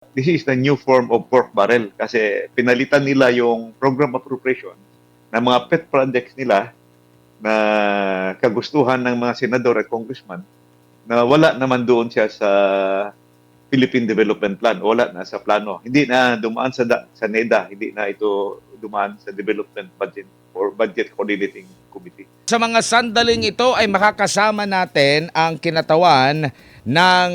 this is the new form of pork barrel kasi pinalitan nila yung program appropriation ng mga pet projects nila na kagustuhan ng mga senador at congressman na wala naman doon siya sa Philippine Development Plan. Wala na sa plano. Hindi na dumaan sa NEDA. Hindi na ito dumaan sa Development Budget or Budget Coordinating Committee. Sa mga sandaling ito ay makakasama natin ang kinatawan ng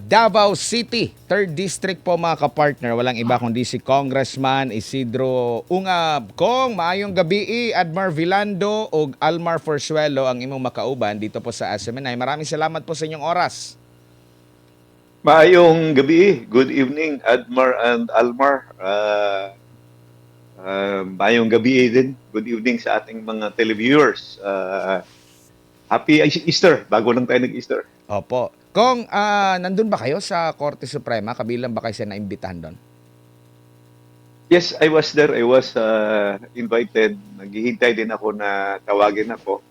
Davao City, 3rd District po mga kapartner. Walang iba kundi si Congressman Isidro Ungab. Kong, maayong gabi, Admar Vilando o Almar Forsuelo ang imong makauban dito po sa SMNI. Maraming salamat po sa inyong oras. Maayong gabi. Good evening, Admar and Almar. Maayong gabi din. Good evening sa ating mga televiewers. Happy Easter. Bago lang tayo nag-Easter. Opo. Kong, nandun ba kayo sa Korte Suprema? Kabilang ba kayo sa naimbitahan doon? Yes, I was there. I was invited. Naghihintay din ako na tawagin ako.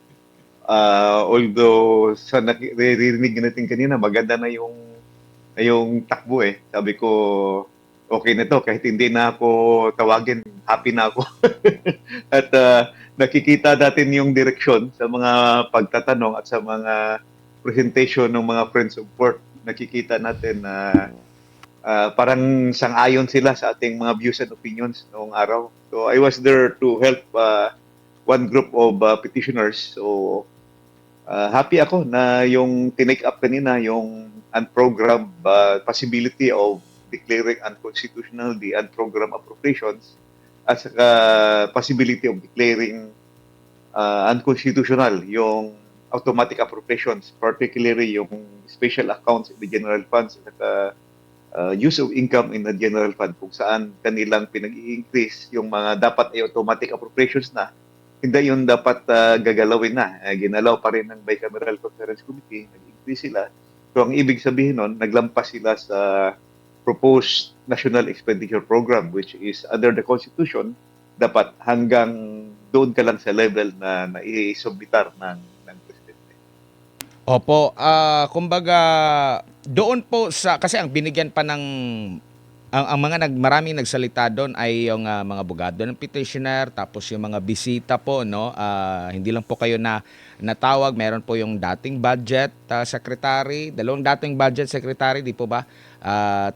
Although sa naririnig natin kanina, maganda na yung takbo eh. Sabi ko, okay na to. Kahit hindi na ako tawagin, happy na ako. At nakikita natin yung direksyon sa mga pagtatanong at sa mga presentation ng mga Friends of Pork. Nakikita natin na parang sang-ayon sila sa ating mga views and opinions noong araw. So I was there to help one group of petitioners. So happy ako na yung tinake up kanina yung unprogrammed possibility of declaring unconstitutional the unprogrammed appropriations at saka possibility of declaring unconstitutional yung automatic appropriations, particularly yung special accounts in the general funds at use of income in the general fund kung saan kanilang pinag-i-increase yung mga dapat ay automatic appropriations na hindi yun dapat gagalawin na. Ginalaw pa rin ng Bicameral Conference Committee, nag-increase sila. So ang ibig sabihin nun, naglampas sila sa proposed National Expenditure Program which is under the Constitution, dapat hanggang doon ka lang sa level na nai-submitar ng Presidente. Opo, kumbaga doon po sa kasi ang binigyan pa ng ang mga maraming nagsalita doon ay yung mga abogado ng petitioner tapos yung mga bisita po no. Hindi lang po kayo na natawag, meron po yung dating budget secretary, dalawang dating budget secretary, di po ba?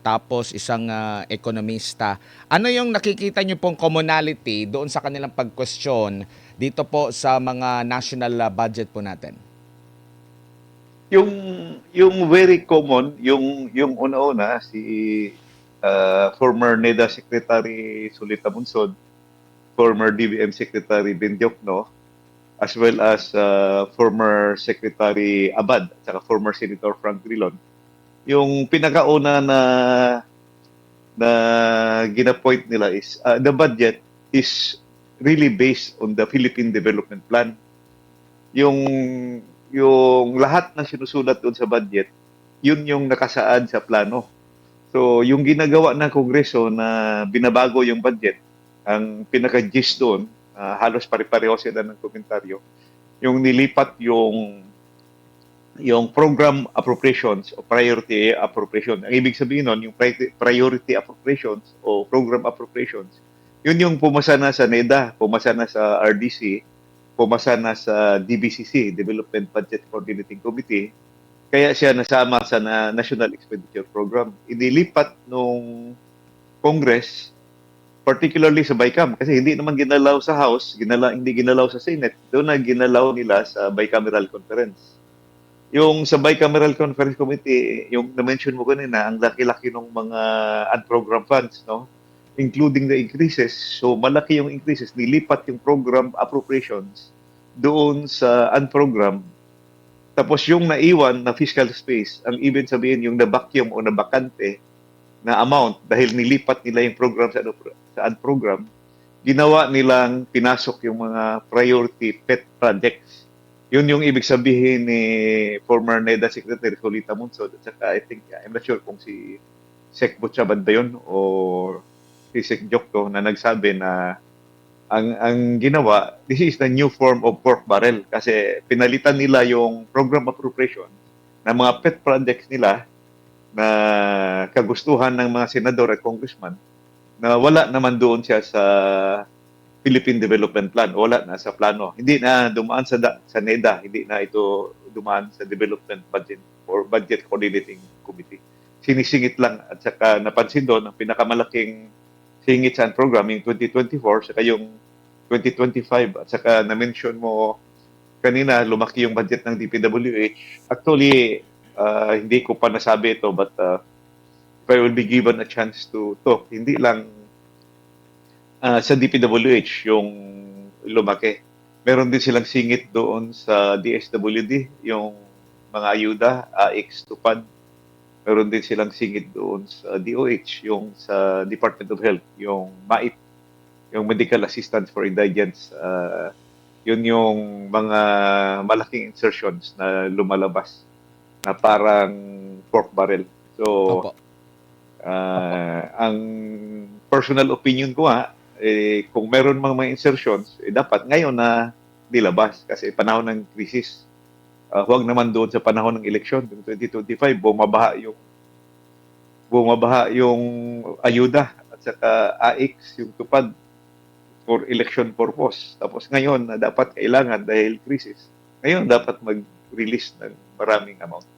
Tapos isang ekonomista. Ano yung nakikita niyo pong commonality doon sa kanilang pag-question dito po sa mga national budget po natin? Yung yung very common, yung una-una si former NEDA Secretary Solita Munsod, former DBM Secretary Ben Diokno, as well as former Secretary Abad at saka former Senator Frank Drilon. Yung pinakauna na gina-point nila is the budget is really based on the Philippine Development Plan. Yung yung lahat na sinusulat doon sa budget, yun yung nakasaad sa plano. So, yung ginagawa ng Kongreso na binabago yung budget, ang pinaka-gist doon, halos pare-pareho sila ng komentaryo, yung nilipat yung program appropriations o priority appropriation. Ang ibig sabihin nun, yung priority appropriations o program appropriations, yun yung pumasa na sa NEDA, pumasa na sa RDC, pumasa na sa DBCC, Development Budget Coordinating Committee, kaya siya nasama sa National Expenditure Program. Inilipat nung Congress, particularly sa BICAM, kasi hindi naman ginalaw sa House, hindi ginalaw sa Senate, doon na ginalaw nila sa Bicameral Conference. Yung sa Bicameral Conference Committee, yung na-mention mo kanina, ang laki-laki ng mga unprogrammed funds, no? Including the increases. So malaki yung increases, nilipat yung program appropriations doon sa unprogrammed. Tapos yung naiwan na fiscal space, ang ibig sabihin yung na-vacuum o na-bakante na amount dahil nilipat nila yung program sa unprogram, ginawa nilang pinasok yung mga priority pet projects. Yun yung ibig sabihin ni former NEDA Secretary Solita Munsod at saka I'm not sure kung si Sec Butchabad ba yun o si Sec Jokto na nagsabi na ang ginawa, this is the new form of pork barrel kasi pinalitan nila yung program appropriation ng mga pet projects nila na kagustuhan ng mga senador at congressman na wala naman doon siya sa Philippine Development Plan. Wala na sa plano. Hindi na dumaan sa NEDA. Hindi na ito dumaan sa Development Budget or Budget Coordinating Committee. Sinisingit lang at saka napansin doon ang pinakamalaking singit sa program yung 2024 saka yung 2025 at saka na-mention mo kanina lumaki yung budget ng DPWH. Actually, hindi ko pa nasabi ito but if I will be given a chance to talk, hindi lang sa DPWH yung lumaki. Meron din silang singit doon sa DSWD, yung mga ayuda, AX, TUPAD. Meron din silang singit doon sa DOH, yung sa Department of Health, yung MAIT, yung Medical Assistance for Indigents. Yun yung mga malaking insertions na lumalabas na parang pork barrel. So, Opo. ang personal opinion ko kung meron mga insertions, dapat ngayon na nilabas kasi panahon ng krisis. Huwag naman doon sa panahon ng eleksyon, yung 2025, bumabaha yung ayuda at saka AX, yung tupad for election purpose. Tapos ngayon na dapat kailangan dahil krisis. Ngayon dapat mag-release ng maraming amount.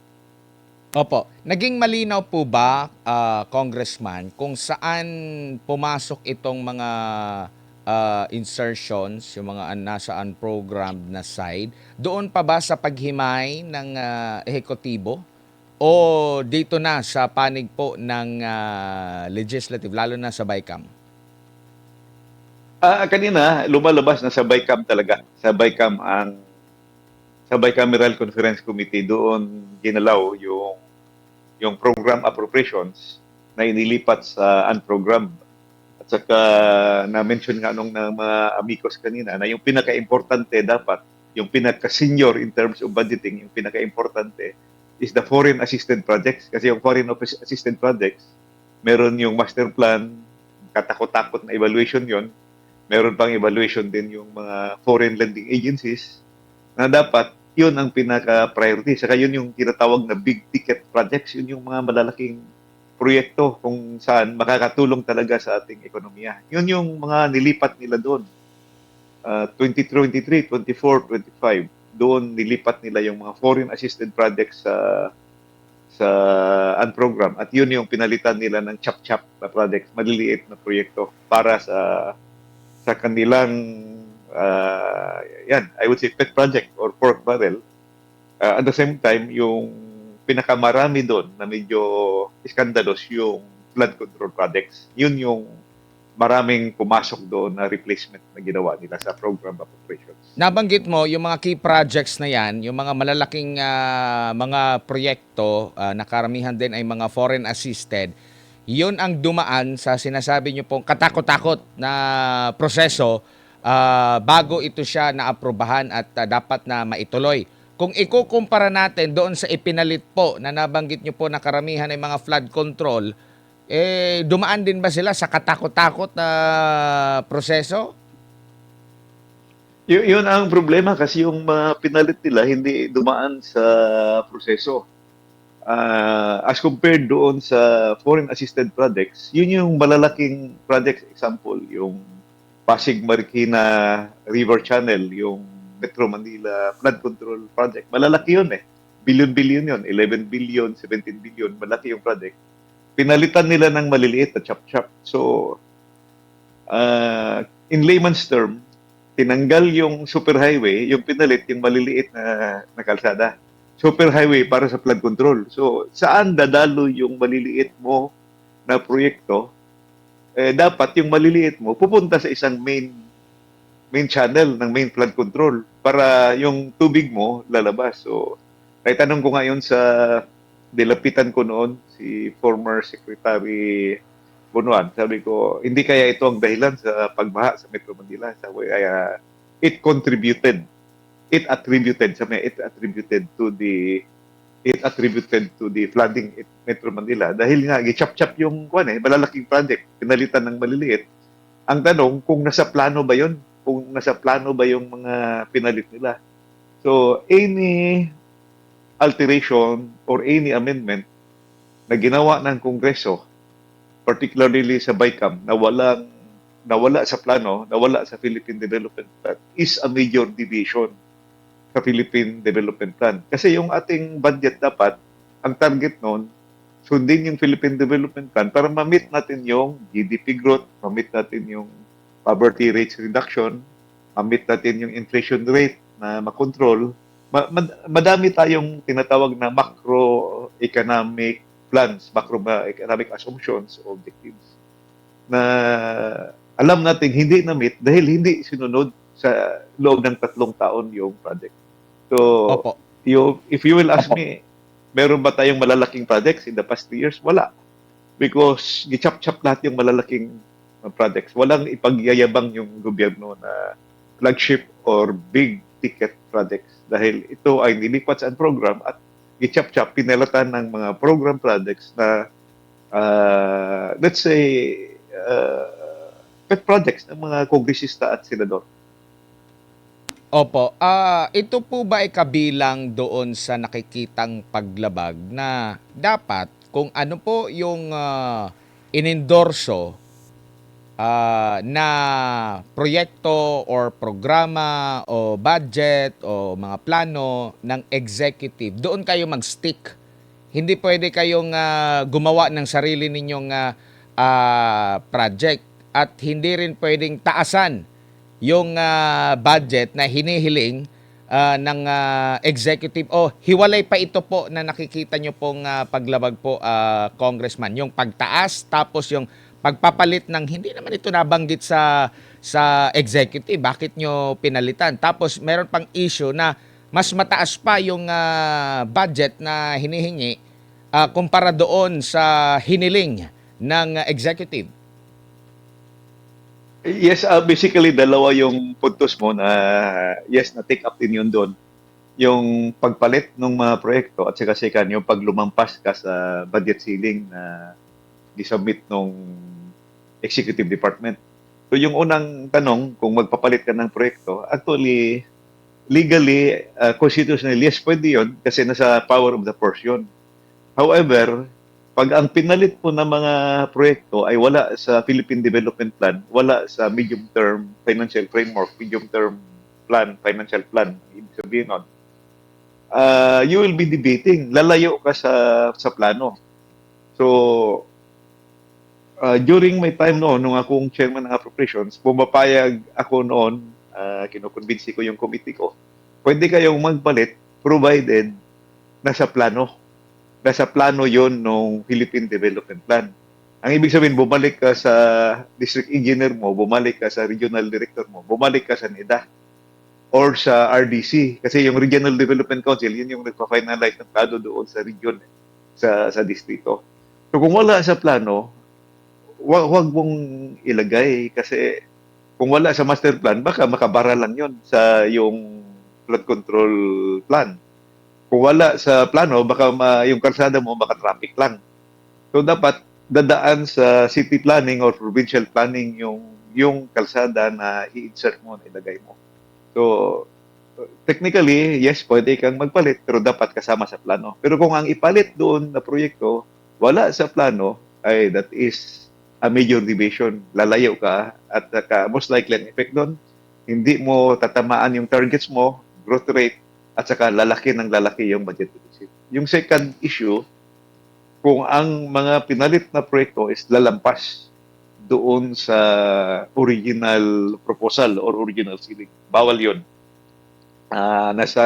Opo. Naging malinaw po ba, Congressman, kung saan pumasok itong mga insertions, yung mga nasa unprogrammed na side? Doon pa ba sa paghimay ng ehekutibo? O dito na sa panig po ng legislative, lalo na sa BICAM? Kanina, lumalabas na sa BICAM talaga. Sa Bicameral Conference Committee, doon ginalaw yung program appropriations na inilipat sa unprogrammed. At saka na-mention nga nung ng mga amigos kanina na yung pinaka-importante dapat, yung pinaka-senior in terms of budgeting, yung pinaka-importante is the foreign assisted projects. Kasi yung foreign assisted projects, meron yung master plan, katakot-takot na evaluation yon. Meron pang evaluation din yung mga foreign lending agencies na dapat yun ang pinaka-priority. Saka yun yung tinatawag na big ticket projects. Yun yung mga malalaking proyekto kung saan makakatulong talaga sa ating ekonomiya. Yun yung mga nilipat nila doon. 2023, 24, 25. Doon nilipat nila yung mga foreign assisted projects sa unprogram. At yun yung pinalitan nila ng chap-chap na projects, maliliit na proyekto para sa kanilang I would say pet project or pork barrel. At the same time, yung pinakamarami doon na medyo iskandalos yung flood control projects. Yun yung maraming pumasok doon na replacement na ginawa nila sa program appropriations. Nabanggit mo yung mga key projects na yan, yung mga malalaking mga proyekto na karamihan din ay mga foreign assisted. Yun ang dumaan sa sinasabi nyo pong katakot-takot na proseso bago ito siya naaprubahan at dapat na maituloy. Kung ikukumpara natin doon sa ipinalit po na nabanggit nyo po na karamihan ay mga flood control, dumaan din ba sila sa katakot-takot na proseso? Yun ang problema kasi yung mga pinalit nila hindi dumaan sa proseso. As compared doon sa foreign assisted projects, yun yung malalaking projects. Example, yung Pasig Marikina River Channel, yung Metro Manila Flood Control Project. Malalaki yun Billion-billion yun. 11 billion, 17 billion. Malaki yung project. Pinalitan nila ng maliliit na chop-chop. So, in layman's term, tinanggal yung superhighway, yung pinalit yung maliliit na kalsada. Superhighway para sa flood control. So, saan dadalo yung maliliit mo na proyekto? Dapat yung maliliit mo pupunta sa isang main channel ng main flood control para yung tubig mo lalabas. So, kahit tanong ko ngayon sa dilapitan ko noon, si former Secretary Bunuan, sabi ko, hindi kaya ito ang dahilan sa pagbaha sa Metro Manila. Sabi, it attributed to the flooding in Metro Manila dahil nga gichap-chap yung malalaking project pinalitan ng maliliit. Ang tanong kung nasa plano ba 'yon? Kung nasa plano ba yung mga pinalit nila? So any alteration or any amendment na ginawa ng Kongreso, particularly sa BICAM, nawala sa plano, nawala sa Philippine Development Plan, is a major deviation sa Philippine Development Plan. Kasi yung ating budget dapat, ang target noon, sundin yung Philippine Development Plan para ma-meet natin yung GDP growth, ma-meet natin yung poverty rates reduction, ma-meet natin yung inflation rate na makontrol. Madami tayong tinatawag na macroeconomic plans, macroeconomic assumptions o objectives na alam natin hindi na-meet dahil hindi sinunod sa loob ng 3 taon yung project. So, Opo. if you will ask me, meron ba tayong malalaking projects in the past 3 years? Wala. Because gichap-chap lahat yung malalaking projects. Walang ipagyayabang yung gobyerno na flagship or big ticket projects dahil ito ay nilipat sa program at gichap-chap pinalatan ng mga program projects na let's say pet projects ng mga kongresista at senador. Opo. Ito po ba ay kabilang doon sa nakikitang paglabag na dapat kung ano po yung inendorso na proyekto or programa o budget o mga plano ng executive, doon kayo mag-stick. Hindi pwede kayong gumawa ng sarili ninyong project at hindi rin pwedeng taasan yung budget na hinihiling ng executive o hiwalay pa ito po na nakikita nyo pong paglabag po, Congressman, yung pagtaas tapos yung pagpapalit ng hindi naman ito nabanggit sa executive, bakit nyo pinalitan? Tapos meron pang issue na mas mataas pa yung budget na hinihingi kumpara doon sa hiniling ng executive. Yes, basically dalawa yung puntos mo na yes, na take up din yun doon. Yung pagpalit ng mga proyekto at saka second, yung paglumampas ka sa budget ceiling na disubmit nung executive department. So yung unang tanong, kung magpapalit ka ng proyekto, actually, legally, constitutionally, yes, pwede yun kasi nasa power of the purse yun. However, pag ang pinalit po ng mga proyekto ay wala sa Philippine Development Plan, wala sa medium-term financial framework, medium-term plan, financial plan, ibig sabihin nun, you will be debating. Lalayo ka sa plano. So, during my time noon, nung akong chairman ng appropriations, pumapayag ako noon, kinukonvinsi ko yung committee ko, pwede kayong magpalit provided nasa plano. Nasa plano yon ng Philippine Development Plan. Ang ibig sabihin, bumalik ka sa district engineer mo, bumalik ka sa regional director mo, bumalik ka sa NEDA or sa RDC. Kasi yung Regional Development Council, yun yung nagpa-finalize ng plano doon sa region, sa distrito. So kung wala sa plano, wag mong ilagay kasi kung wala sa master plan, baka makabara lang yon sa yung flood control plan. Kung wala sa plano, baka yung kalsada mo maka-traffic lang. So dapat dadaan sa city planning or provincial planning yung kalsada na i-insert mo, na ilagay mo. So technically, yes, pwede kang magpalit pero dapat kasama sa plano. Pero kung ang ipalit doon na proyekto wala sa plano, ay that is a major deviation. Lalayo ka at most likely ang effect doon, hindi mo tatamaan yung targets mo, growth rate, at saka lalaki ng lalaki yung budget deficit. Yung second issue, kung ang mga pinalit na proyekto is lalampas doon sa original proposal or original ceiling, bawal yun. Nasa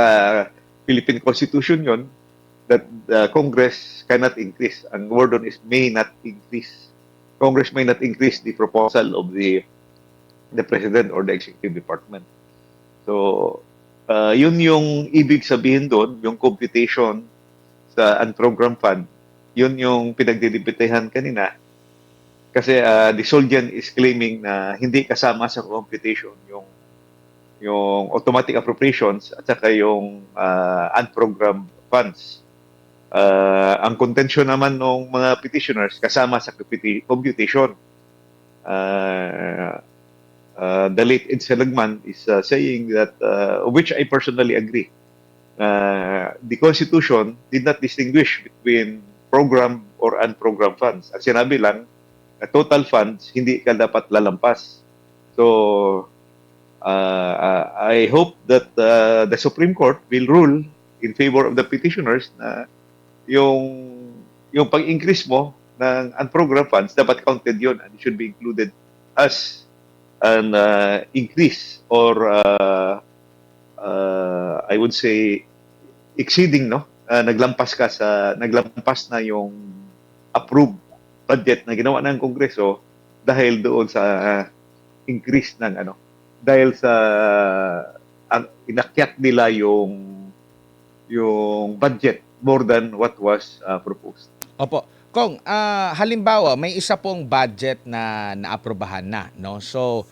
Philippine Constitution yun that the Congress cannot increase. Ang word on is may not increase. Congress may not increase the proposal of the President or the Executive Department. So, yun yung ibig sabihin doon, yung computation sa unprogrammed fund, yun yung pinagdidibitehan kanina. Kasi the Soldian is claiming na hindi kasama sa computation yung automatic appropriations at saka yung unprogrammed funds. Ang contention naman ng mga petitioners kasama sa computation. The late Ed Selagman is saying that, which I personally agree, the Constitution did not distinguish between program or unprogram funds. At sinabi lang, na total funds, hindi ka dapat lalampas. So, I hope that the Supreme Court will rule in favor of the petitioners na yung yung pag-increase mo ng unprogrammed funds, dapat counted yun and it should be included as an increase or I would say exceeding, no? Naglampas na yung approved budget na ginawa ng Kongreso dahil doon sa increase ng dahil sa inakyat nila yung budget more than what was proposed. Opo. Kung halimbawa may isa pong budget na naaprubahan na, no? So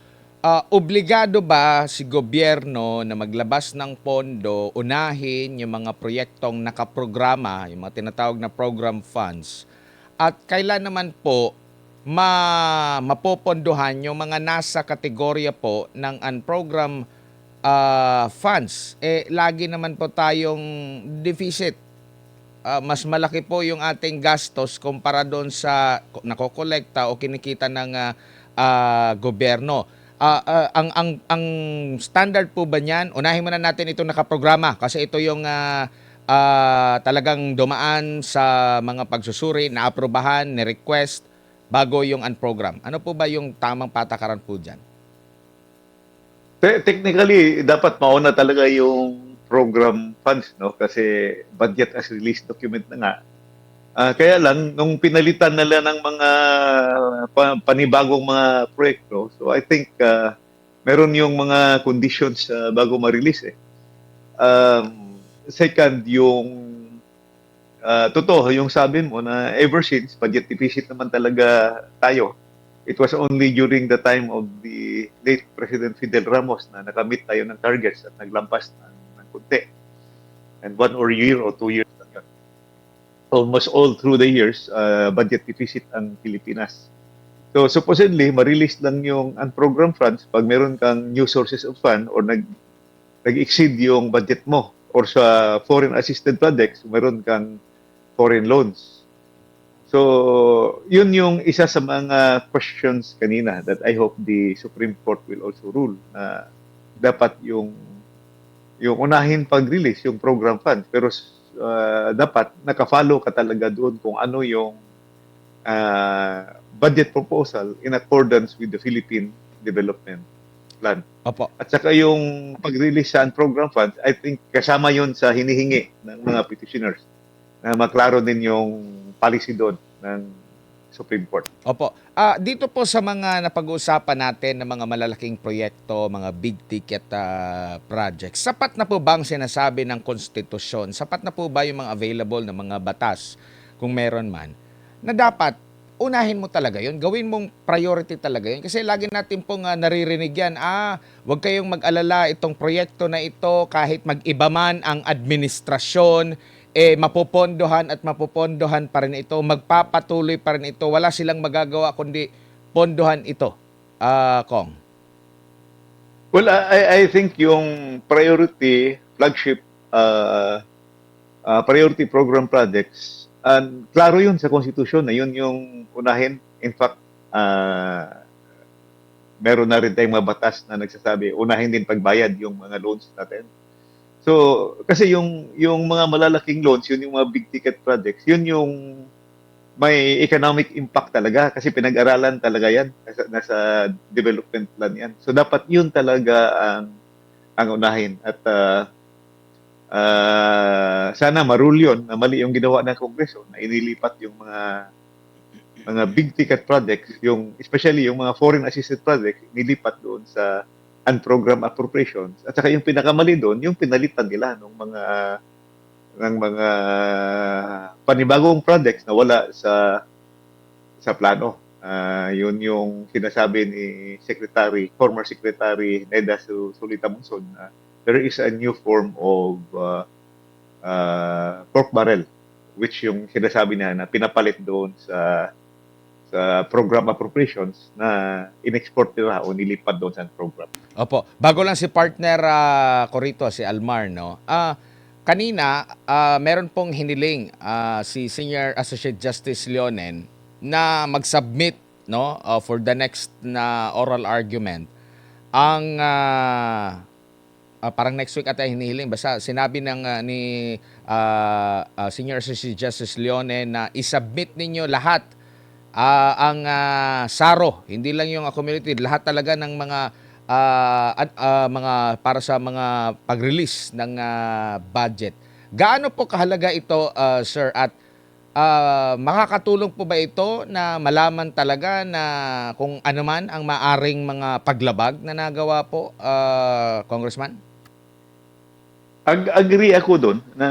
obligado ba si gobyerno na maglabas ng pondo, unahin yung mga proyektong nakaprograma, yung mga tinatawag na program funds? At kailan naman po mapopondohan yung mga nasa kategorya po ng unprogram funds? Lagi naman po tayong deficit. Mas malaki po yung ating gastos kumpara doon sa nakokolekta o kinikita ng gobyerno. Ang standard po ba niyan? Unahin muna natin itong nakaprograma kasi ito yung talagang dumaan sa mga pagsusuri, naaprubahan, ni-request bago yung unprogram. Ano po ba yung tamang patakaran po dyan? Technically, dapat mauna talaga yung program funds, no? Kasi budget as release document na nga. Kaya lang, nung pinalitan nila ng mga panibagong mga proyekto, so I think meron yung mga conditions bago ma-release. Second, yung totoo, yung sabi mo na ever since, budget deficit naman talaga tayo. It was only during the time of the late President Fidel Ramos na nakamit tayo ng targets at naglampas ng kunti. And 1 or year or 2 years lang yun. Almost all through the years, budget deficit ang Pilipinas. So supposedly, ma-release lang yung unprogrammed funds pag meron kang new sources of fund or nag-exceed yung budget mo or sa foreign assisted projects, meron kang foreign loans. So, yun yung isa sa mga questions kanina that I hope the Supreme Court will also rule na dapat yung unahin pag-release yung program funds pero dapat nakafollow ka talaga doon kung ano yung budget proposal in accordance with the Philippine Development Plan. Opo. At saka yung pag-release sa program funds, I think kasama yun sa hinihingi ng mga petitioners na maklaro din yung policy doon ng Supreme Court. Opo. Dito po sa mga napag-uusapan natin ng mga malalaking proyekto, mga big ticket projects, sapat na po ba ang sinasabi ng konstitusyon? Sapat na po ba yung mga available na mga batas, kung meron man, na dapat unahin mo talaga yun? Gawin mong priority talaga yun? Kasi lagi natin pong naririnig yan, huwag kayong mag-alala itong proyekto na ito kahit mag-iba man ang administrasyon, mapopondohan at mapopondohan pa rin ito, magpapatuloy pa rin ito, wala silang magagawa kundi pondohan ito. Kong? Well, I think yung priority flagship priority program projects, klaro yun sa konstitusyon na yun yung unahin. In fact, meron na rin tayong mga batas na nagsasabi, unahin din pagbayad yung mga loans natin. So, kasi yung mga malalaking loans, yun yung mga big ticket projects, yun yung may economic impact talaga kasi pinag-aralan talaga yan. Nasa development plan yan. So, dapat yun talaga ang unahin. At sana marule yun na mali yung ginawa ng Kongreso na inilipat yung mga big ticket projects, especially yung mga foreign assisted projects, nilipat doon sa unprogrammed appropriations. At saka yung pinakamali doon, yung pinalitan nila ng mga panibagong projects na wala sa plano. Yun yung sinasabi ni former Secretary Neda Solita Monson na there is a new form of pork barrel, which yung sinasabi niya na pinapalit doon sa program appropriations na in-export nila o nilipat doon sa program. Opo. Bago lang si partner ko rito, si Almar, no? kanina, meron pong hiniling si Senior Associate Justice Leonen na mag-submit, no, for the next na oral argument. Ang parang next week ata hinihiling, basta sinabi ng ni Senior Associate Justice Leone na isubmit ninyo lahat ang SARO, hindi lang yung accumulated, lahat talaga ng mga mga para sa mga pag-release ng budget. Gaano po kahalaga ito, sir, at makakatulong po ba ito na malaman talaga na kung ano man ang maaring mga paglabag na nagawa po, Congressman? Agree ako doon na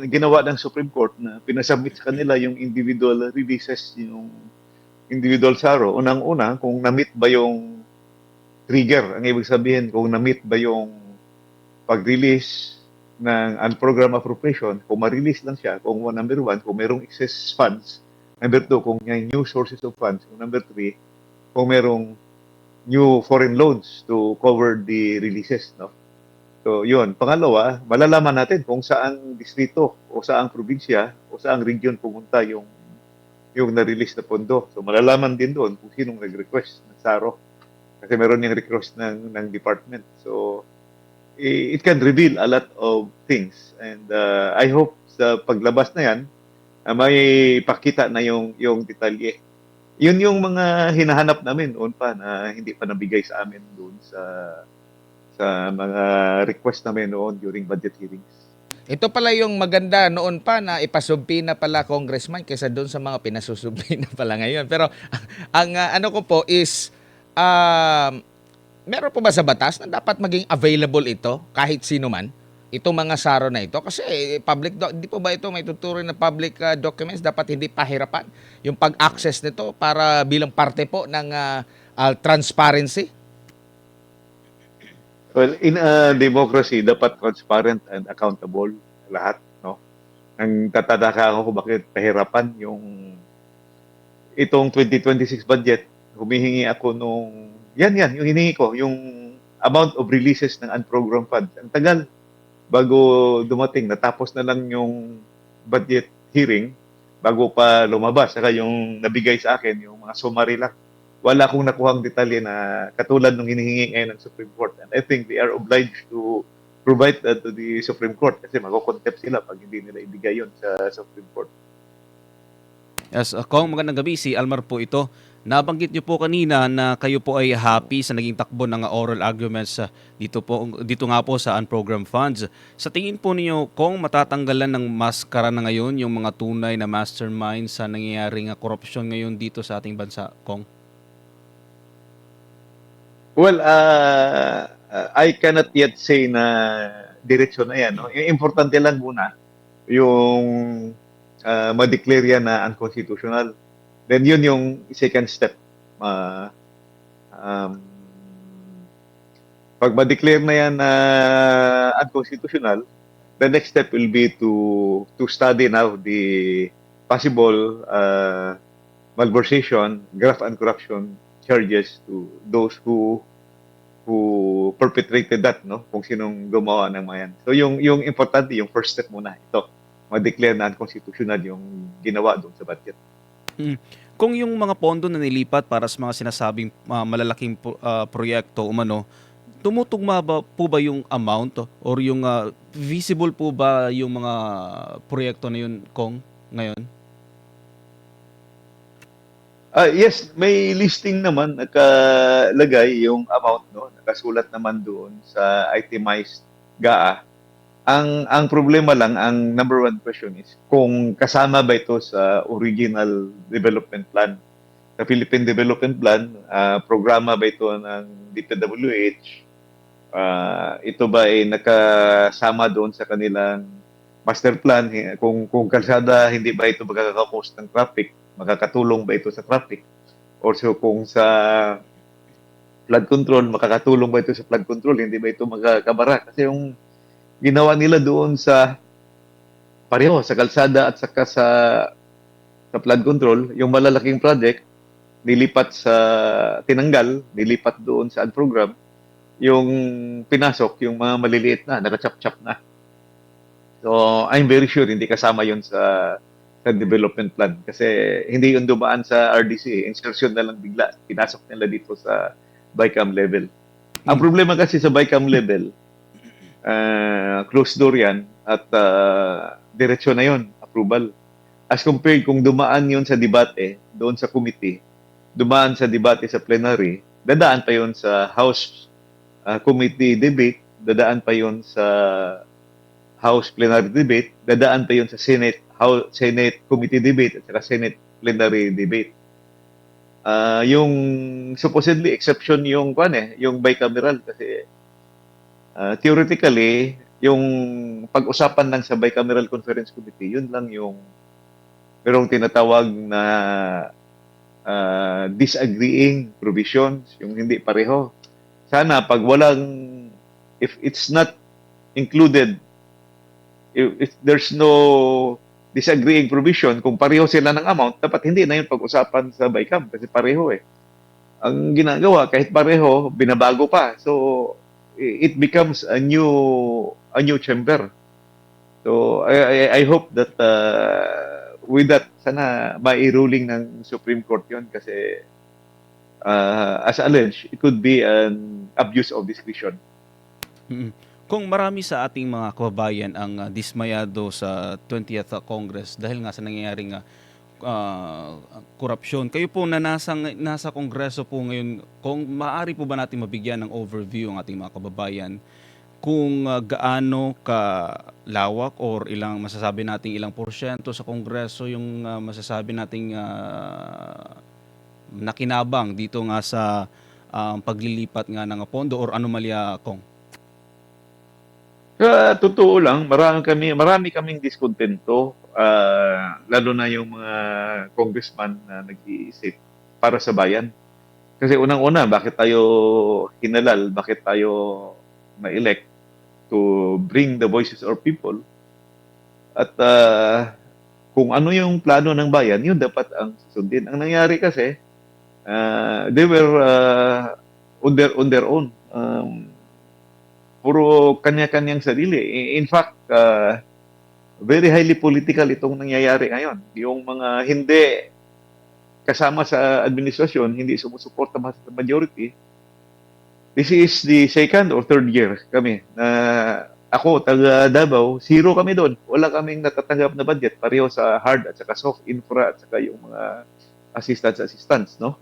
ginawa ng Supreme Court na pinasubmit sa kanila yung individual releases, yung individual SARO. Unang-una, kung na-meet ba yung trigger, ang ibig sabihin, kung na-meet ba yung pag-release ng unprogrammed appropriation, kung ma-release lang siya, kung number one, kung merong excess funds, number two, kung may new sources of funds, kung number three, kung merong new foreign loans to cover the releases, no? So, yun. Pangalawa, malalaman natin kung saang distrito o saang probinsya o saang region pumunta yung na-release na pondo. So, malalaman din doon kung sinong nag-request ng SARO. Kasi meron yung request ng department. So, it can reveal a lot of things. And I hope sa paglabas na yan, may pakita na yung detalye. Yun yung mga hinahanap namin noon pa na hindi pa nabigay sa amin doon sa mga request namin noon during budget hearings. Ito pala yung maganda noon pa na ipasubpi na pala, Congressman, kaysa doon sa mga pinasusubpi na pala ngayon. Pero ang ano ko po is, meron po ba sa batas na dapat maging available ito kahit sino man? Itong mga SARO na ito. Kasi hindi po ba ito may tuturing na public documents? Dapat hindi pahirapan yung pag-access nito para bilang parte po ng transparency? Well, in a democracy, dapat transparent and accountable lahat, no? Ang tatataka ako kung bakit pahirapan yung itong 2026 budget. Humihingi ako yan, yung hiningi ko, yung amount of releases ng unprogrammed funds. Ang tagal bago dumating, natapos na lang yung budget hearing bago pa lumabas. Saka yung nabigay sa akin, yung mga summary lang. Wala akong nakuhang detalye na katulad ng hinihingi ngayon ng Supreme Court. And I think they are obliged to provide that to the Supreme Court kasi makukontempt sila pag hindi nila ibigay yun sa Supreme Court. Yes, Kong, magandang gabi. Si Almar po ito. Nabanggit niyo po kanina na kayo po ay happy sa naging takbo ng oral arguments dito nga po sa unprogrammed funds. Sa tingin po niyo, Kong, matatanggalan ng maskara na ngayon yung mga tunay na mastermind sa nangyayaring korupsyon ngayon dito sa ating bansa, Kong? Well, I cannot yet say na direksyon na yan. No? Yung importante lang muna, yung ma-declare yan na unconstitutional. Then yun yung second step. Pag ma-declare na yan na unconstitutional, the next step will be to study now the possible malversation, graft and corruption charges to those who perpetrated that, no? Kung sinong gumawa ng mga yan. So yung importante, yung first step muna, ito, ma-declare na unconstitutional yung ginawa doon sa budget. Kung yung mga pondo na nilipat para sa mga sinasabing malalaking proyekto umano, tumutugma po ba yung amount or yung visible po ba yung mga proyekto na yun, Kong, ngayon? Yes, may listing naman nakalagay yung amount, no? Nakasulat naman doon sa itemized GAA. Ang problema lang, ang number one question is kung kasama ba ito sa original development plan. Sa Philippine Development Plan, programa ba ito ng DPWH? Ito ba ay nakasama doon sa kanilang master plan? Kung kalsada, hindi ba ito magkakakost ng traffic? Makakatulong ba ito sa traffic? Or so kung sa flood control, makakatulong ba ito sa flood control? Hindi ba ito magkakabara? Kasi yung ginawa nila doon sa pareho, sa kalsada at saka sa flood control, yung malalaking project, tinanggal, nilipat doon sa program, yung pinasok, yung mga maliliit na, nakachap-chap na. So, I'm very sure hindi kasama yun sa development plan kasi hindi yun dumaan sa RDC. Insertion na lang bigla. Pinasok nila dito sa BICAM level. Ang problema kasi sa BICAM level, closed door yan at diretsyo na yun, approval. As compared kung dumaan yun sa debate, doon sa committee, dumaan sa debate sa plenary, dadaan pa yun sa House committee debate, dadaan pa yun sa House plenary debate, dadaan pa yun sa Senate committee debate at saka Senate plenary debate. Yung supposedly exception yung yung bicameral kasi theoretically yung pag-usapan lang sa bicameral conference committee, yun lang yung merong tinatawag na disagreeing provisions, yung hindi pareho. Sana pag if it's not included, if there's no disagreeing provision, kung pareho sila ng amount, dapat hindi na yun pag-usapan sa BICAM kasi pareho eh. Ang ginagawa, kahit pareho, binabago pa. So, it becomes a new chamber. So, I hope that with that, sana mai-ruling ng Supreme Court yun kasi as alleged, it could be an abuse of discretion. Mm. Kung marami sa ating mga kababayan ang dismayado sa 20th Congress dahil nga sa nangyayaring korupsyon, kayo po na nasa Kongreso po ngayon, kung maaari po ba natin mabigyan ng overview ang ating mga kababayan kung gaano kalawak or masasabi nating ilang porsyento sa Kongreso yung masasabi nating nakinabang dito nga sa paglilipat nga ng pondo or anomalya, Kong? Sa totoo lang, marami kaming diskontento, lalo na yung mga congressman na nag-iisip para sa bayan. Kasi unang-una, bakit tayo hinalal, bakit tayo na-elect to bring the voices of people. At kung ano yung plano ng bayan, yun dapat ang susundin. Ang nangyari kasi, they were on their own. Puro kanya-kanyang sarili. In fact, very highly political itong nangyayari ngayon. Yung mga hindi kasama sa administrasyon, hindi sumusuporta sa majority. This is the second or third year kami na ako, taga Davao, zero kami doon. Wala kaming natatanggap na budget. Pareho sa hard at saka soft infra at saka yung mga assistance, no?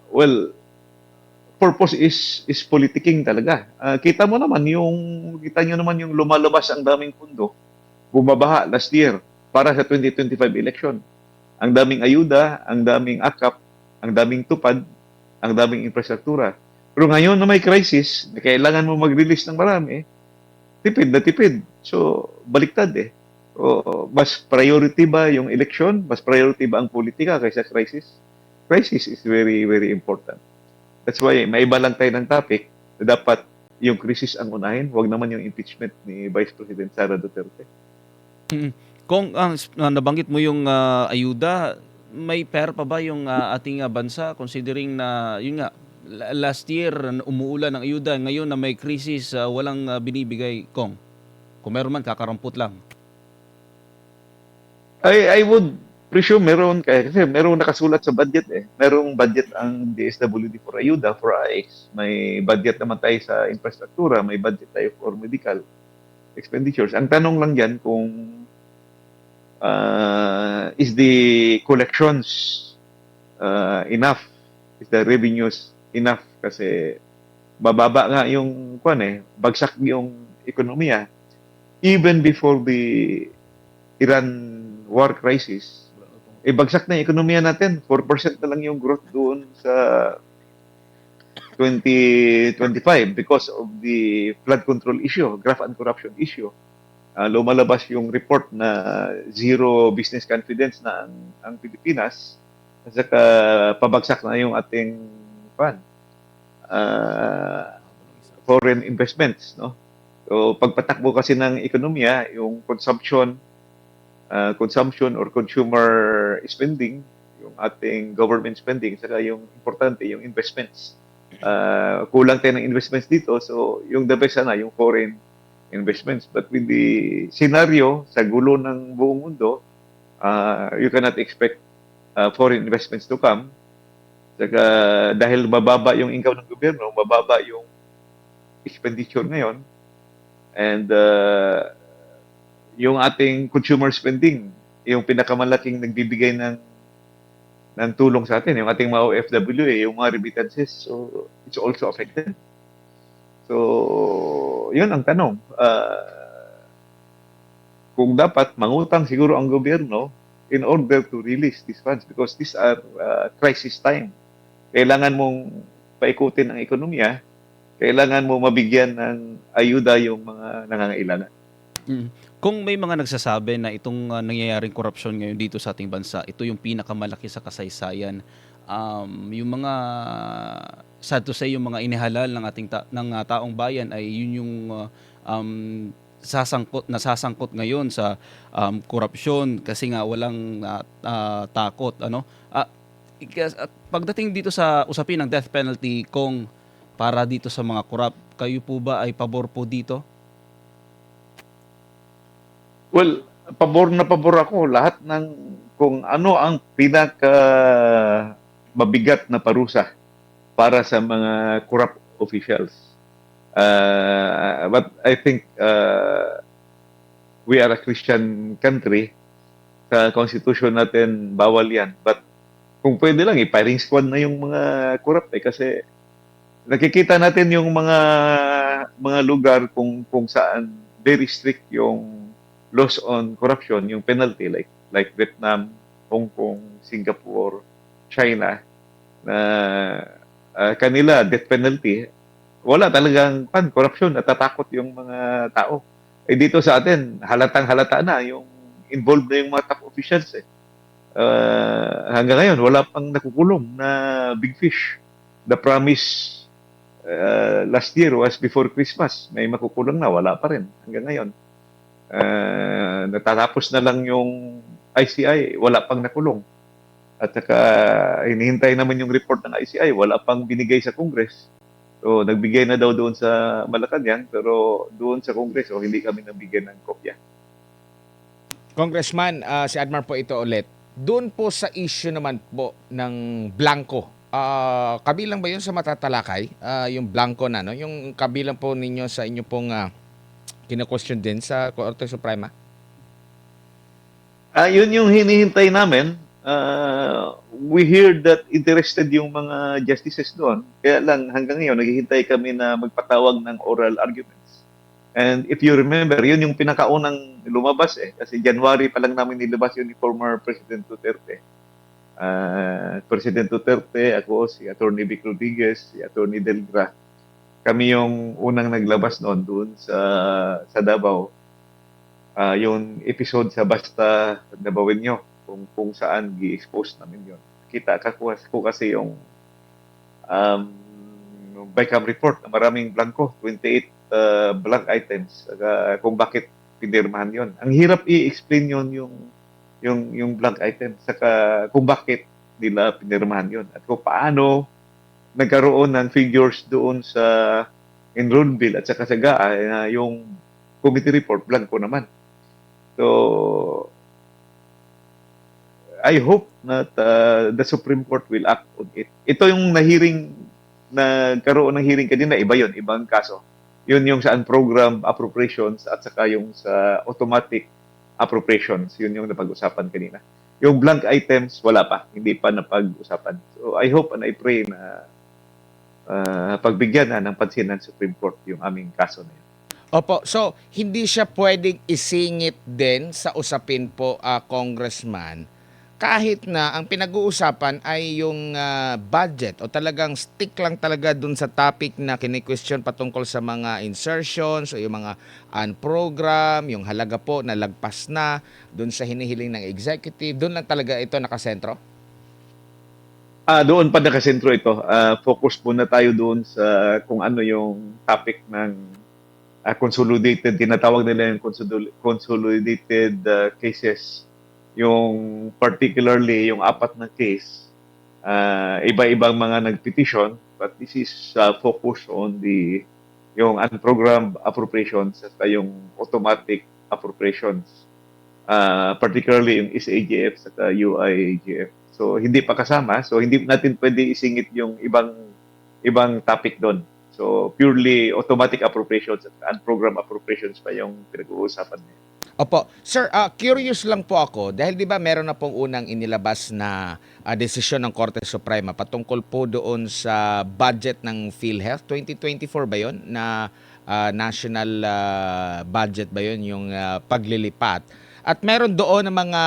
Well, purpose is politicking talaga. Kita nyo naman yung lumalabas ang daming pundo, bumabaha last year para sa 2025 election. Ang daming ayuda, ang daming akap, ang daming tupad, ang daming infrastruktura. Pero ngayon na may crisis, na kailangan mo mag-release ng marami, tipid na tipid. So, baliktad eh. O, mas priority ba yung election? Mas priority ba ang politika kaysa crisis? Crisis is very, very important. That's why may iba lang tayo ng topic na dapat yung crisis ang unahin, wag naman yung impeachment ni Vice President Sara Duterte. Kung nabanggit mo yung ayuda, may pera pa ba yung ating bansa considering na yun nga last year umuulan ng ayuda, ngayon na may crisis walang binibigay, Kong? Kung meron man, kakarampot lang. I would presume kasi meron nakasulat sa budget eh. Merong budget ang DSWD for ayuda, for AX. May budget naman tayo sa infrastruktura, may budget tayo for medical expenditures. Ang tanong lang dyan kung is the collections enough? Is the revenues enough? Kasi bababa nga yung bagsak yung ekonomiya. Even before the Iran war crisis, bagsak na yung ekonomiya natin. 4% na lang yung growth doon sa 2025 because of the flood control issue, graft and corruption issue. Lumalabas yung report na zero business confidence na ang Pilipinas at saka pabagsak na yung ating foreign investments, no? So pagpatakbo kasi ng ekonomiya, yung consumption or consumer spending, yung ating government spending, saka yung importante, yung investments. Kulang tayo ng investments dito, so yung the best sana, yung foreign investments. But with the scenario sa gulo ng buong mundo, you cannot expect foreign investments to come. Saka dahil mababa yung income ng gobyerno, mababa yung expenditure ngayon, and yung ating consumer spending, yung pinakamalaking nagbibigay ng tulong sa atin, yung ating mga OFW, yung mga remittances, so it's also affected. So, yun ang tanong. Kung dapat mangutang siguro ang gobyerno in order to release these funds because these are crisis time. Kailangan mong paikutin ang ekonomiya, kailangan mo mabigyan ng ayuda yung mga nangangailangan. Mm. Kung may mga nagsasabi na itong nangyayaring korupsyon ngayon dito sa ating bansa, ito yung pinakamalaki sa kasaysayan. Yung mga sad to say, yung mga inihalal ng ating taong bayan ay yun yung um, nasasangkot ngayon sa korupsyon kasi nga walang takot, ano. Pagdating dito sa usapin ng death penalty, kung para dito sa mga korap, kayo po ba ay pabor po dito? Well, pabor na pabor ako. Lahat ng kung ano ang pinaka mabigat na parusa para sa mga corrupt officials. But I think we are a Christian country. Sa constitution natin, bawal yan. But kung pwede lang, firing squad na yung mga corrupt kasi nakikita natin yung mga lugar kung saan very strict yung laws on corruption, yung penalty like Vietnam, Hong Kong, Singapore, China, na kanila death penalty, wala talagang corruption, natatakot yung mga tao. Dito sa atin, halatang-halata na yung involved na yung mga top officials hanggang ngayon, wala pang nakukulong na big fish. The promise last year was before Christmas. May makukulong na, wala pa rin hanggang ngayon. Natatapos na lang yung ICI, wala pang nakulong. At saka hinihintay naman yung report ng ICI, wala pang binigay sa Congress. So nagbigay na daw doon sa Malacanang, pero doon sa Congress, hindi kami nabigyan ng kopya. Congressman, si Admar po ito ulit. Doon po sa issue naman po ng blanco, kabilang ba yun sa matatalakay? Yung blanco na, no? Yung kabilang po ninyo sa inyo pong kina-question din sa Korte Suprema? Yun yung hinihintay namin. We hear that interested yung mga justices doon. Kaya lang hanggang ngayon, naghihintay kami na magpatawag ng oral arguments. And if you remember, yun yung pinakaunang lumabas Kasi January pa lang namin nilabas yun ni former President Duterte. President Duterte, ako, si Atty. Vic Rodriguez, si Atty. Delgra. Kami yung unang naglabas noon doon sa Davao. Yung episode sa Basta Dabawenyo, kung saan gi-expose namin yun. Kita ko kasi yung BICAM report na maraming blanco, 28 blank items, kung bakit pinirmahan yon. Ang hirap i-explain yung blank items, saka kung bakit nila pinirmahan yon at kung paano nagkaroon ng figures doon sa enroll bill at saka sa GAA na yung committee report blanco naman. So I hope that the Supreme Court will act on it. Ito yung nagkaroon ng hearing kanina, iba yun, ibang kaso. Yun yung sa program appropriations at saka yung sa automatic appropriations. Yun yung napag-usapan kanina. Yung blank items, wala pa. Hindi pa napag-usapan. So I hope and I pray na pagbigyan na ng pansin ng Supreme Court yung aming kaso na yun. Opo, so hindi siya pwedeng isingit din sa usapin po, Congressman, kahit na ang pinag-uusapan ay yung budget o talagang stick lang talaga dun sa topic na kini-question patungkol sa mga insertions o yung mga unprogram, yung halaga po na lagpas na dun sa hinihiling ng executive, dun lang talaga ito nakasentro? Doon pa nakasentro ito. Focus muna tayo doon sa kung ano yung topic ng consolidated, tinatawag nila yung consolidated cases. Yung particularly yung 4 na case, iba-ibang mga nagpetition, but this is focused on yung unprogrammed appropriations at yung automatic appropriations, particularly yung SAGF at UIAGF. So hindi pa kasama, so hindi natin pwede isingit yung ibang topic doon. So purely automatic appropriations at unprogrammed appropriations pa yung pinag-uusapan niya. Opo. Sir, curious lang po ako dahil 'di ba meron na pong unang inilabas na desisyon ng Korte Suprema patungkol po doon sa budget ng PhilHealth 2024 ba 'yon na national budget ba 'yon yung paglilipat. At meron doon ng mga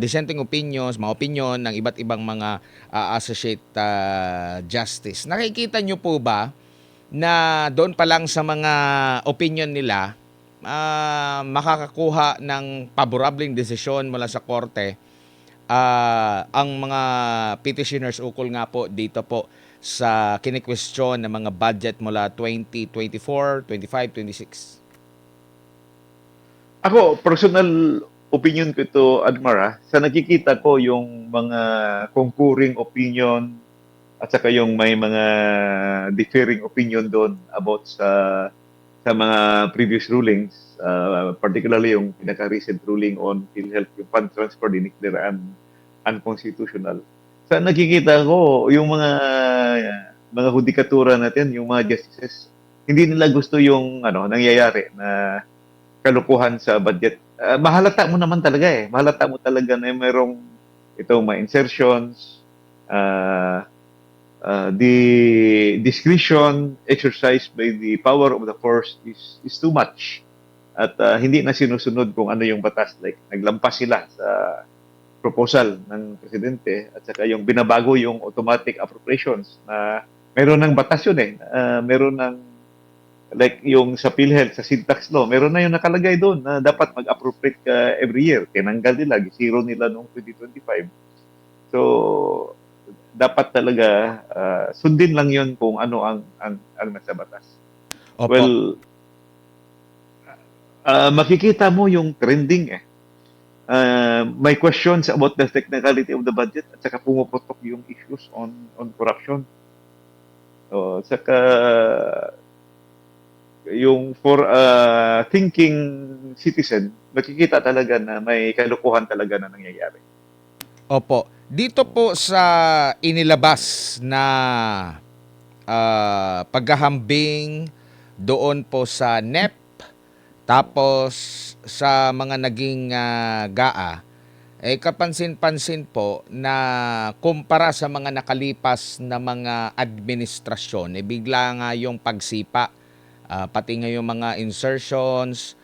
dissenting opinions, mga opinion ng iba't ibang mga associate justice. Nakikita niyo po ba na doon pa lang sa mga opinion nila makakakuha ng paborableng desisyon mula sa korte ang mga petitioners ukol nga po dito po sa kini-question ng mga budget mula 2024, 25, 26. Ako, personal opinion ko ito, Admar, sa nakikita ko yung mga concurring opinion at saka yung may mga differing opinion doon about sa mga previous rulings, particularly yung pinaka-recent ruling on PhilHealth, yung fund transfer dineclare unconstitutional. Sa nakikita ko, yung mga hudikatura natin, yung mga justices, hindi nila gusto yung nangyayari na kalukuhan sa budget. Mahalata mo naman talaga eh. Mahalata mo talaga na mayroong itong mga insertions, the discretion exercised by the power of the force is too much. At hindi na sinusunod kung ano yung batas. Like, naglampas sila sa proposal ng presidente at saka yung binabago yung automatic appropriations na meron ng batas yun eh. Meron ng like yung sa PhilHealth, sa syntax law, meron na yung nakalagay doon na dapat mag-appropriate ka every year. Tinanggal nila, zero nila noong 2025. So, dapat talaga sundin lang yun kung ano ang nasa batas. Opo. Well, makikita mo yung trending eh. May questions about the technicality of the budget at saka pumuputok yung issues on corruption. So, saka yung for thinking citizen, makikita talaga na may kalukuhan talaga na nangyayari. Opo. Dito po sa inilabas na paghahambing doon po sa NEP, tapos sa mga naging GAA, kapansin-pansin po na kumpara sa mga nakalipas na mga administrasyon, bigla nga yung pagsipa, pati nga yung mga insertions,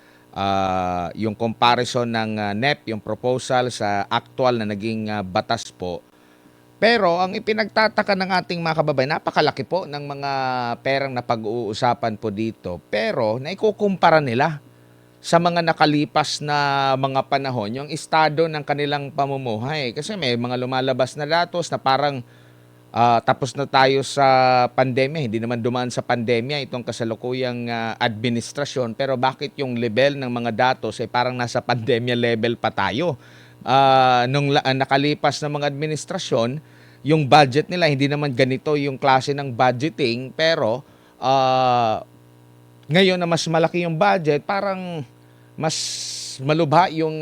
yung comparison ng NEP, yung proposal sa actual na naging batas po. Pero ang ipinagtataka ng ating mga kababayan, napakalaki po ng mga perang na pag-uusapan po dito. Pero naikukumpara nila sa mga nakalipas na mga panahon, yung estado ng kanilang pamumuhay. Kasi may mga lumalabas na datos na parang tapos na tayo sa pandemya. Hindi naman dumaan sa pandemya itong kasalukuyang administrasyon. Pero bakit yung level ng mga datos ay parang nasa pandemya level pa tayo? Nung nakalipas na mga administrasyon, yung budget nila hindi naman ganito yung klase ng budgeting. Pero ngayon na mas malaki yung budget, parang mas malubha yung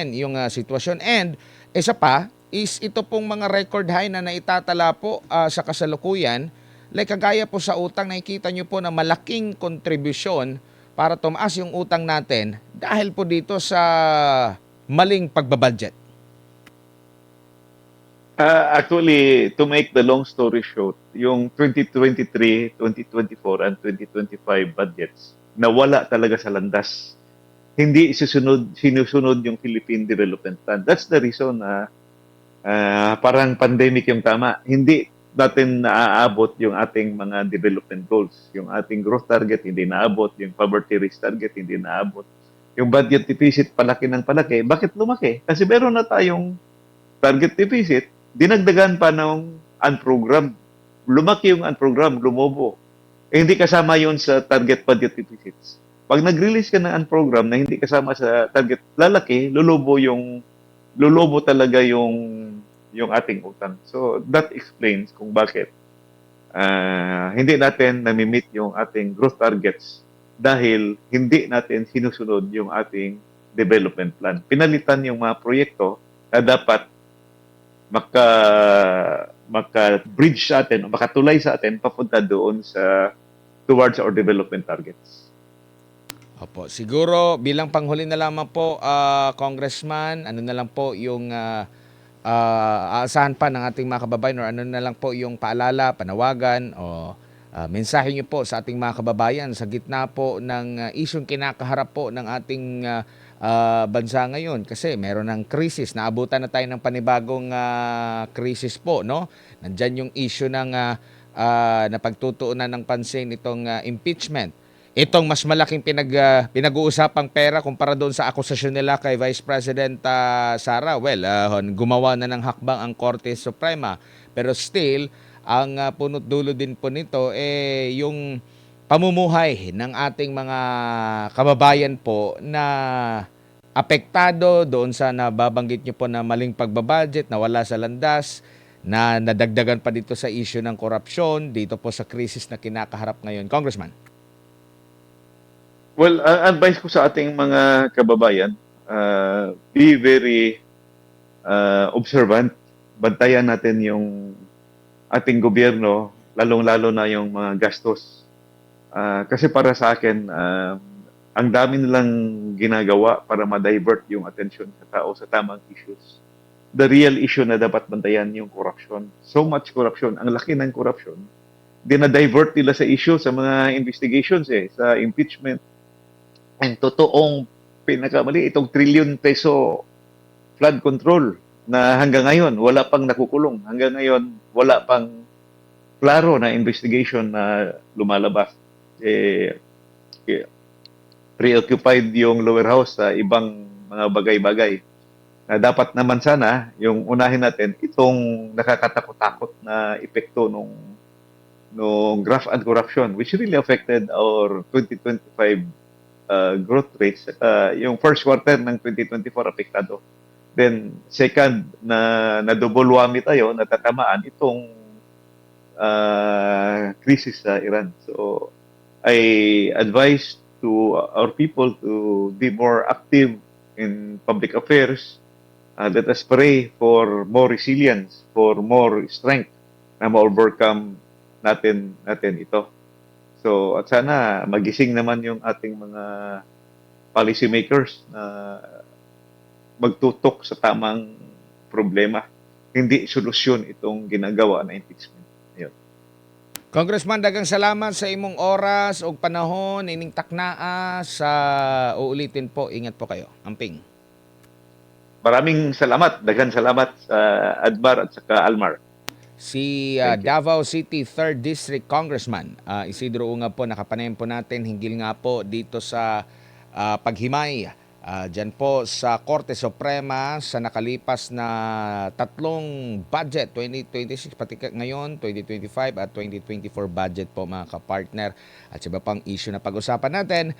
yung sitwasyon. And isa pa is ito pong mga record high na naitatala po sa kasalukuyan. Like kagaya po sa utang, nakikita nyo po na malaking kontribusyon para tumaas yung utang natin dahil po dito sa maling pagbabudget. Actually, to make the long story short, yung 2023, 2024, and 2025 budgets nawala talaga sa landas. Hindi sinusunod yung Philippine Development Plan. That's the reason na parang pandemic yung tama. Hindi natin naaabot yung ating mga development goals. Yung ating growth target hindi naabot, yung poverty risk target hindi naabot. Yung budget deficit palaki ng palaki. Bakit lumaki? Kasi meron na tayong target deficit, dinagdagan pa ng unprogrammed. Lumaki yung unprogrammed, lumobo. Hindi kasama yun sa target budget deficits. Pag nag-release ka ng unprogrammed na hindi kasama sa target, lalaki, lulubo talaga yung ating utang. So that explains kung bakit hindi natin nami-meet yung ating growth targets dahil hindi natin sinusunod yung ating development plan. Pinalitan yung mga proyekto na dapat maka maka-bridge sa atin o makatulay sa atin papunta doon sa towards our development targets. Opo, siguro bilang panghuli na lamang po, Congressman, ano na lang po yung aasahan pa ng ating mga kababayan or ano na lang po yung paalala, panawagan o mensahe niyo po sa ating mga kababayan sa gitna po ng isyong kinakaharap po ng ating bansa ngayon kasi meron ng krisis, naabutan na tayo ng panibagong krisis po, no? Nandyan yung issue ng napagtutuunan ng pansin itong impeachment. Itong mas malaking pinag-uusapang pera kumpara doon sa akusasyon nila kay Vice President Sara. Well, gumawa na ng hakbang ang Korte Suprema. Pero still, ang punot dulo din po nito yung pamumuhay ng ating mga kababayan po na apektado doon sa nababanggit nyo po na maling pagbabudget, na wala sa landas, na nadagdagan pa dito sa issue ng korupsyon, dito po sa krisis na kinakaharap ngayon. Congressman. Well, advice ko sa ating mga kababayan, be very observant. Bantayan natin yung ating gobyerno, lalong-lalo na yung mga gastos. Kasi para sa akin, ang dami nilang ginagawa para ma-divert yung attention sa tao sa tamang issues. The real issue na dapat bantayan yung corruption. So much corruption. Ang laki ng corruption. Dinadivert nila sa issue, sa mga investigations, sa impeachment. Ang totoong pinakamali, itong trillion peso flood control na hanggang ngayon wala pang nakukulong. Hanggang ngayon wala pang klaro na investigation na lumalabas. Preoccupied yung lower house sa ibang mga bagay-bagay. Na dapat naman sana yung unahin natin itong nakakatakot-takot na epekto nung graft and corruption which really affected our 2025 growth rates. Yung first quarter ng 2024 apektado. Then second na double whammy tayo, natatamaan itong crisis sa Iran. So I advise to our people to be more active in public affairs. Let us pray for more resilience, for more strength na ma-overcome natin ito. So, at sana magising naman yung ating mga policy makers na magtutok sa tamang problema. Hindi solusyon itong ginagawa na impeachment. Ayun. Congressman, dagang salamat sa imong oras o panahon, ining taknaa sa uulitin po. Ingat po kayo. Amping. Maraming salamat. Daghang salamat sa Admar at saka Almar. Si Thank you. Davao City 3rd District Congressman Isidro Unga po, nakapanayin po natin hinggil nga po dito sa paghimay dyan po sa Korte Suprema sa nakalipas na tatlong budget, 2026 pati ngayon, 2025 at 2024 budget po mga kapartner at iba pang issue na pag-usapan natin.